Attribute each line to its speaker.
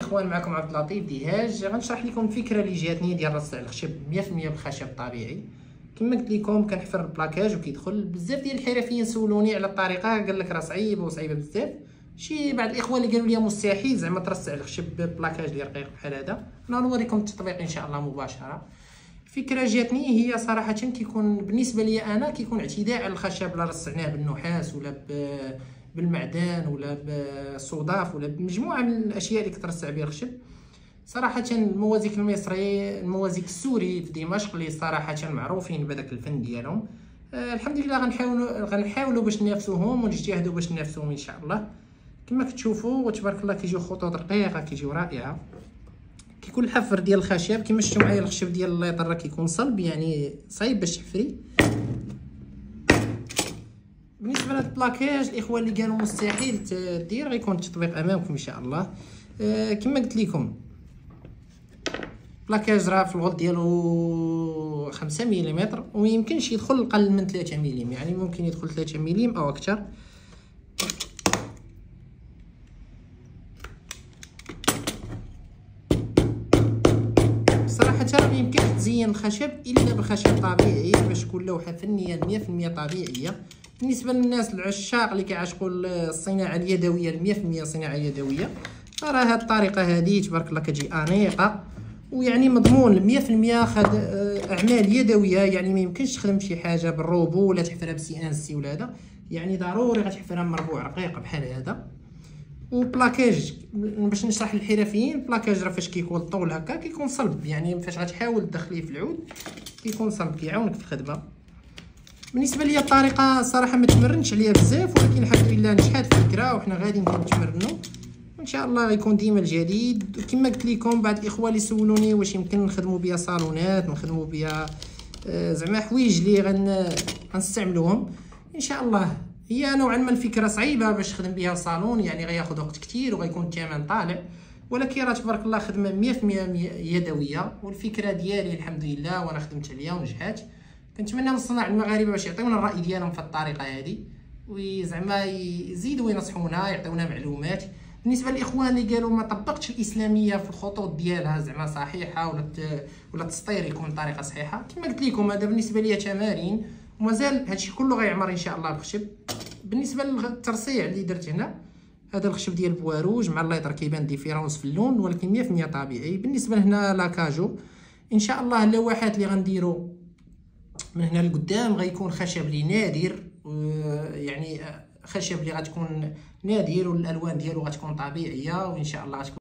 Speaker 1: الاخوان، معكم عبد اللطيف ديهاج. غنشرح لكم الفكره اللي جاتني ديال الرص على الخشب 100% بالخشب الطبيعي. كما قلت لكم كنحفر البلاكاج وكيدخل. بزاف ديال الحرفيين سولوني على الطريقه، قال لك راه صعيبه وصعيبه بزاف. شي بعض الاخوان اللي قالوا لي مستحيل زعما ترص على الخشب ببلاكاج اللي رقيق بحال هذا. انا نوريكم التطبيق ان شاء الله مباشره. الفكره جاتني هي صراحه كيكون بالنسبه لي انا كيكون اعتداء على الخشب، لا رصعناه بالنحاس ولا بالمعدن ولا بالصداف ولا بمجموعه من الاشياء اللي كترصع بها الخشب. صراحه الموازيك المصري، الموازيك السوري في دمشق اللي صراحه معروفين بهذاك الفن ديالهم. الحمد لله غنحاولوا باش ننافسوهم ونجتهدوا باش ننافسوهم ان شاء الله. كما كتشوفوا وتبارك الله كيجيو خطوط رقيقه، كيجيو رائعه. كيكون الحفر ديال الخشب كما شفتوا معايا، الخشب ديال الليطر راه كيكون صلب، يعني صعيب باش تحفري. بالنسبه للبلاكاج الاخوان اللي قالوا مستحيل دير، غيكون التطبيق امامكم ان شاء الله. كما قلت لكم بلاكاج راه في الغلط ديالو 5 ملم، ويمكنش يدخل اقل من 3 ملم، يعني ممكن يدخل 3 ملم او اكثر. صراحه ما يمكنش تزين الخشب الا بخشب طبيعي باش تكون لوحه فنيه 100% طبيعيه. بالنسبه للناس العشاق اللي كيعشقوا الصناعه اليدويه 100% صناعه يدويه، راه هاد الطريقه هذه تبارك الله كتجي انيقه، ويعني مضمون 100% خد اعمال يدويه. يعني ما يمكنش تخدم شي حاجه بالروبو ولا تحفرها بسي ان سي ولا هذا، يعني ضروري غتحفرها مربوع رقيق بحال هذا. وبلاكاج باش نشرح للحرفيين، بلاكاج راه فاش كيكون الطول هكا كيكون صلب، يعني فاش غتحاول تدخليه في العود كيكون صلب، كيعاونك في الخدمه. بالنسبه لي الطريقه صراحه ما تمرنتش عليها بزاف، ولكن الحمد لله نجحت الفكره وحنا غاديين نتمرنوا وان شاء الله غيكون ديما الجديد. كما قلت لكم بعض الاخوه اللي سولوني واش يمكن نخدموا بها صالونات، نخدموا بها زعما حوايج اللي غنستعملوهم ان شاء الله. هي نوعا ما الفكره صعيبه باش تخدم بها صالون، يعني غياخذ وقت كثير وغيكون الثمن طالع، ولكن راه تبارك الله خدمه 100% يدويه، والفكره ديالي الحمد لله وانا خدمت عليها ونجحت. كنتمنى من الصناع المغاربه باش يعطيونا الراي ديالهم في الطريقه هذه، وزعما يزيدوا ينصحونا يعطيونا معلومات. بالنسبه للاخوان اللي قالوا ما طبقتش الاسلاميه في الخطوط ديالها زعما صحيحه ولا التسطير يكون بطريقه صحيحه، كما قلت لكم هذا بالنسبه ليا تمارين، ومازال هادشي كله غيعمر ان شاء الله بالخشب. بالنسبه للترصيع اللي درت هنا، هذا الخشب ديال البواروج مع الليطر كيبان ديفيرونس في اللون، ولكن 100% طبيعي. بالنسبه لهنا لاكاجو ان شاء الله اللوحات اللي غنديرو من هنا لقدام غيكون خشب اللي نادر، يعني خشب اللي غتكون نادر والالوان ديالو غتكون طبيعيه، وان شاء الله غتكون